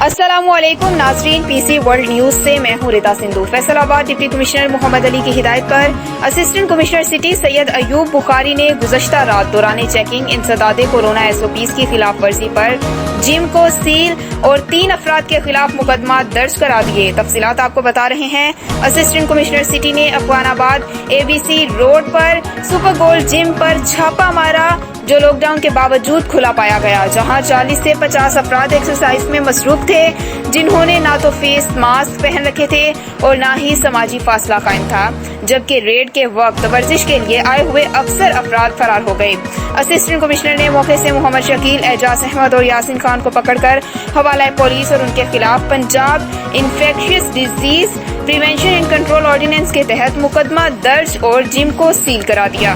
अस्सलाम वालेकुम नाजरीन, पीसी वर्ल्ड न्यूज से मैं हूँ रिता सिंधु। फैसलाबाद डिप्टी कमिश्नर मोहम्मद अली की हिदायत पर assistant commissioner city Syed Ayub Bukhari ने गुज़श्ता रात दौरान चेकिंग इंसदादे कोरोना SOPs की खिलाफ वर्जी पर जिम को सील और 3 अफराद के खिलाफ मुकदमा दर्ज करा दिए। तफसीलात आपको बता रहे हैं। असिस्टेंट कमिश्नर सिटी ने अफगानाबाद ABC रोड पर सुपर गोल्ड जिम पर छापा मारा, जो लॉकडाउन के बावजूद खुला पाया गया, जहां 40 से 50 अफराद एक्सरसाइज में मसरूफ थे, जिन्होंने ना तो फेस मास्क पहन रखे थे और ना ही समाजी फासला कायम था, जबकि रेड के वक्त वर्जिश के लिए आए हुए अक्सर अफराद फरार हो गए। असिस्टेंट कमिश्नर ने मौके से मोहम्मद शकील, एजाज अहमद और यासिन खान को पकड़कर हवाला पुलिस और उनके खिलाफ Punjab infectious disease prevention and control ordinance के तहत मुकदमा दर्ज और जिम को सील करा दिया।